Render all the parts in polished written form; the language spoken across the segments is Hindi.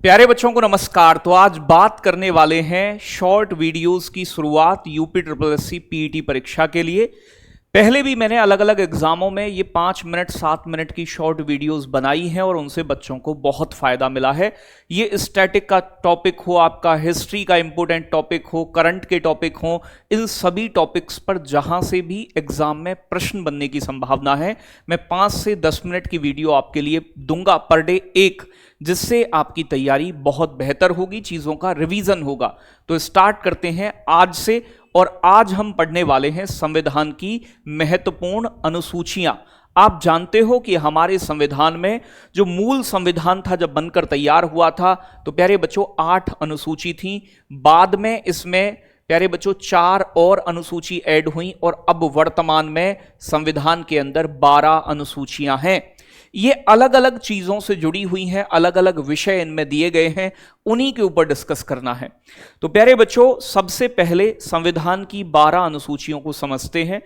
प्यारे बच्चों को नमस्कार। तो आज बात करने वाले हैं शॉर्ट वीडियोस की शुरुआत यूपी ट्रिपल एससी पीईटी परीक्षा के लिए। पहले भी मैंने अलग अलग एग्जामों में ये 5 मिनट 7 मिनट की शॉर्ट वीडियोस बनाई हैं और उनसे बच्चों को बहुत फायदा मिला है। ये स्टैटिक का टॉपिक हो, आपका हिस्ट्री का इंपॉर्टेंट टॉपिक हो, करंट के टॉपिक हो, इन सभी टॉपिक्स पर जहां से भी एग्जाम में प्रश्न बनने की संभावना है, मैं 5 से 10 मिनट की वीडियो आपके लिए दूंगा पर डे एक, जिससे आपकी तैयारी बहुत बेहतर होगी, चीजों का रिवीजन होगा। तो स्टार्ट करते हैं आज से। और आज हम पढ़ने वाले हैं संविधान की महत्वपूर्ण अनुसूचियां। आप जानते हो कि हमारे संविधान में जो मूल संविधान था जब बनकर तैयार हुआ था तो प्यारे बच्चों 8 अनुसूची थी। बाद में इसमें प्यारे बच्चों 4 और अनुसूची ऐड हुई और अब वर्तमान में संविधान के अंदर 12 अनुसूचियां हैं। ये अलग अलग चीजों से जुड़ी हुई हैं, अलग अलग विषय इनमें दिए गए हैं, उन्हीं के ऊपर डिस्कस करना है। तो प्यारे बच्चों सबसे पहले संविधान की 12 अनुसूचियों को समझते हैं।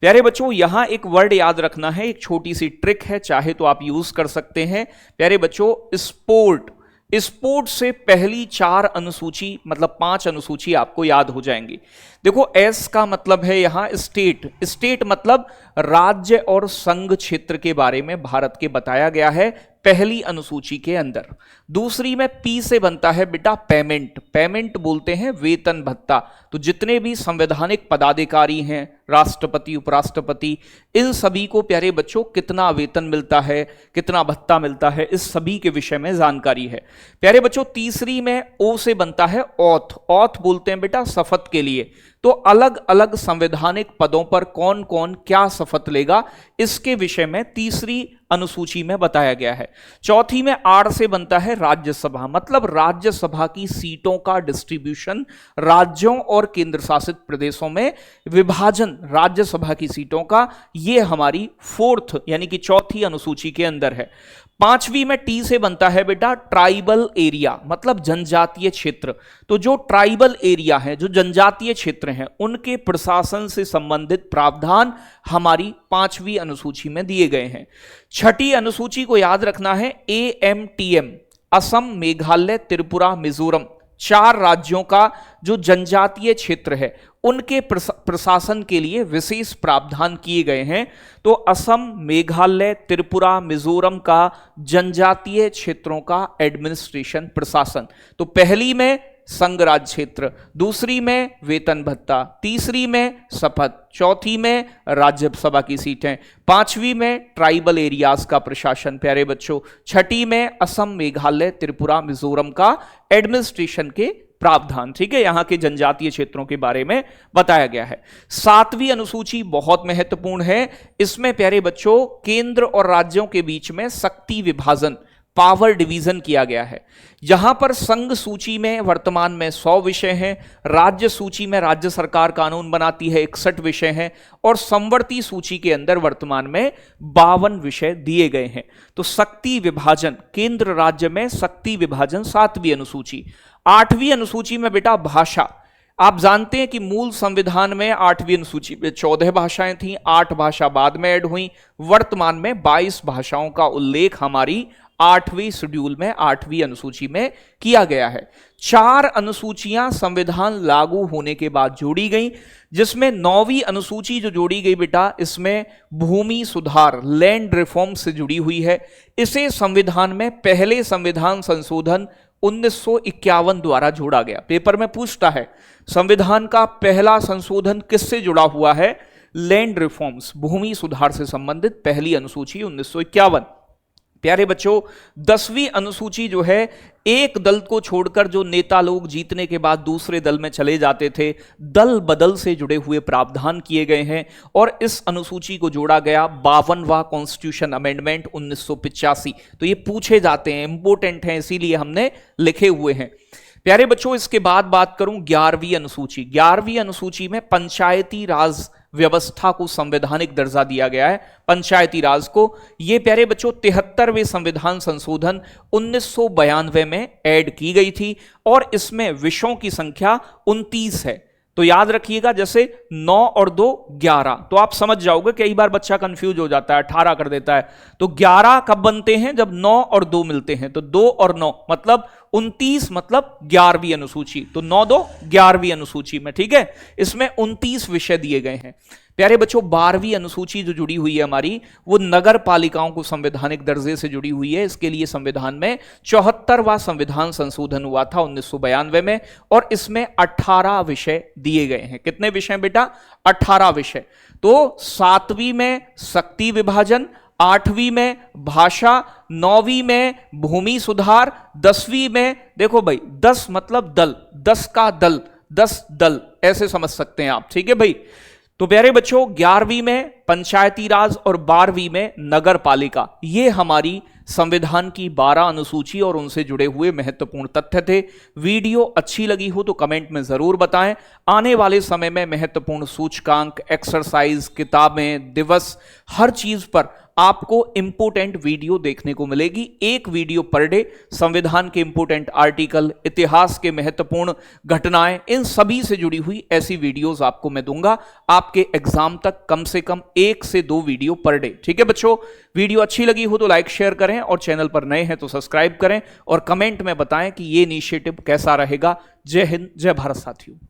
प्यारे बच्चों यहां एक वर्ड याद रखना है, एक छोटी सी ट्रिक है, चाहे तो आप यूज कर सकते हैं। प्यारे बच्चों स्पोर्ट, स्पोर्ट से पहली 4 अनुसूची मतलब 5 अनुसूची आपको याद हो जाएंगी। देखो एस का मतलब है यहां स्टेट, स्टेट मतलब राज्य और संघ क्षेत्र के बारे में भारत के बताया गया है पहली अनुसूची के अंदर। दूसरी में पी से बनता है बेटा पेमेंट, पेमेंट बोलते हैं वेतन भत्ता। तो जितने भी संवैधानिक पदाधिकारी हैं, राष्ट्रपति उपराष्ट्रपति, इन सभी को प्यारे बच्चों कितना वेतन मिलता है, कितना भत्ता मिलता है, इस सभी के विषय में जानकारी है। प्यारे बच्चों तीसरी में ओ से बनता है ऑथ, ऑथ बोलते हैं बेटा शपथ के लिए। तो अलग अलग संवैधानिक पदों पर कौन कौन क्या शपथ लेगा, इसके विषय में तीसरी अनुसूची में बताया गया है। चौथी में आर से बनता है राज्यसभा, मतलब राज्यसभा की सीटों का डिस्ट्रीब्यूशन, राज्यों और केंद्र शासित प्रदेशों में विभाजन राज्यसभा की सीटों का, यह हमारी 4th यानी कि चौथी अनुसूची के अंदर है। 5वीं में टी से बनता है बेटा ट्राइबल एरिया, मतलब जनजातीय क्षेत्र। तो जो ट्राइबल एरिया है, जो जनजातीय क्षेत्र हैं, उनके प्रशासन से संबंधित प्रावधान हमारी 5वीं अनुसूची में दिए गए हैं। 6ठी अनुसूची को याद रखना है AMTM, असम मेघालय त्रिपुरा मिजोरम, 4 राज्यों का जो जनजातीय क्षेत्र है उनके प्रशासन के लिए विशेष प्रावधान किए गए हैं। तो असम मेघालय त्रिपुरा मिजोरम का जनजातीय क्षेत्रों का एडमिनिस्ट्रेशन प्रशासन। तो पहली में संघ राज्य क्षेत्र, दूसरी में वेतन भत्ता, तीसरी में शपथ, चौथी में राज्यसभा की सीटें, 5वीं में ट्राइबल एरियाज का प्रशासन प्यारे बच्चों, 6ठी में असम मेघालय त्रिपुरा मिजोरम का एडमिनिस्ट्रेशन के प्रावधान। ठीक है, यहां के जनजातीय क्षेत्रों के बारे में बताया गया है। 7वीं अनुसूची बहुत महत्वपूर्ण है। इसमें प्यारे बच्चों केंद्र और राज्यों के बीच में शक्ति विभाजन, पावर डिवीजन किया गया है। जहां पर संघ सूची में वर्तमान में 100 विषय हैं, राज्य सूची में राज्य सरकार कानून बनाती है 61 विषय हैं, और संवर्ती सूची के अंदर वर्तमान में 52 विषय दिए गए हैं। तो शक्ति विभाजन, केंद्र राज्य में शक्ति विभाजन 7वीं अनुसूची। 8वीं अनुसूची में बेटा भाषा, आप जानते हैं कि मूल संविधान में 8वीं अनुसूची में 14 भाषाएं थीं, 8 भाषा बाद में ऐड हुई। वर्तमान में 22 भाषाओं का उल्लेख हमारी 8वीं शेड्यूल में 8वीं अनुसूची में किया गया है। 4 अनुसूचियां संविधान लागू होने के बाद जोड़ी गई, जिसमें 9वीं अनुसूची जो जोड़ी गई बेटा, इसमें भूमि सुधार, लैंड रिफॉर्म से जुड़ी हुई है। इसे संविधान में पहले संविधान संशोधन 1951 द्वारा जोड़ा गया। पेपर में पूछता है संविधान का पहला संशोधन किससे जुड़ा हुआ है? लैंड रिफॉर्म्स, भूमि सुधार से संबंधित पहली अनुसूची 1951। प्यारे बच्चों 10वीं अनुसूची जो है, एक दल को छोड़कर जो नेता लोग जीतने के बाद दूसरे दल में चले जाते थे, दल बदल से जुड़े हुए प्रावधान किए गए हैं, और इस अनुसूची को जोड़ा गया 52वां कॉन्स्टिट्यूशन अमेंडमेंट 1985। तो ये पूछे जाते हैं, इंपॉर्टेंट हैं, इसीलिए हमने लिखे हुए हैं। प्यारे बच्चों इसके बाद बात करूं 11वीं अनुसूची। 11वीं अनुसूची में पंचायती राज व्यवस्था को संवैधानिक दर्जा दिया गया है, पंचायती राज को। यह प्यारे बच्चों 73वें संविधान संशोधन 1992 में ऐड की गई थी, और इसमें विषयों की संख्या 29 है। तो याद रखिएगा, जैसे 9 और 2 11, तो आप समझ जाओगे। कई बार बच्चा कंफ्यूज हो जाता है, 18 कर देता है। तो 11 कब बनते हैं? जब 9 और 2 मिलते हैं। तो 2 और 9 मतलब 29 मतलब 11वीं अनुसूची, तो 9-2 11वीं अनुसूची में, ठीक है। इसमें 29 विषय दिए गए हैं। प्यारे बच्चों, 12वीं अनुसूची जो जुड़ी हुई है हमारी, वो नगर पालिकाओं को संवैधानिक दर्जे से जुड़ी हुई है। इसके लिए संविधान में 74वां संविधान संशोधन हुआ था 1992 में, और इसमें 18 विषय दिए गए हैं। कितने विषय बेटा? 18 विषय। तो 7वीं में शक्ति विभाजन, 8वीं में भाषा, 9वीं में भूमि सुधार, 10वीं में देखो भाई 10 मतलब दल, 10 का दल, 10 दल ऐसे समझ सकते हैं आप, ठीक है भाई। तो प्यारे बच्चों, 11वीं में पंचायती राज और 12वीं में नगर पालिका। ये हमारी संविधान की 12 अनुसूची और उनसे जुड़े हुए महत्वपूर्ण तथ्य थे। वीडियो अच्छी लगी हो तो कमेंट में जरूर बताएं। आने वाले समय में महत्वपूर्ण सूचकांक, एक्सरसाइज, किताबें, दिवस, हर चीज पर आपको इंपोर्टेंट वीडियो देखने को मिलेगी। एक वीडियो पर डे संविधान के इंपोर्टेंट आर्टिकल, इतिहास के महत्वपूर्ण घटनाएं, इन सभी से जुड़ी हुई ऐसी वीडियोस आपको मैं दूंगा आपके एग्जाम तक, कम से कम 1 से 2 वीडियो पर डे, ठीक है बच्चों। वीडियो अच्छी लगी हो तो लाइक शेयर करें, और चैनल पर नए हैं तो सब्सक्राइब करें, और कमेंट में बताएं कि ये इनिशिएटिव कैसा रहेगा। जय हिंद, जय भारत साथियों।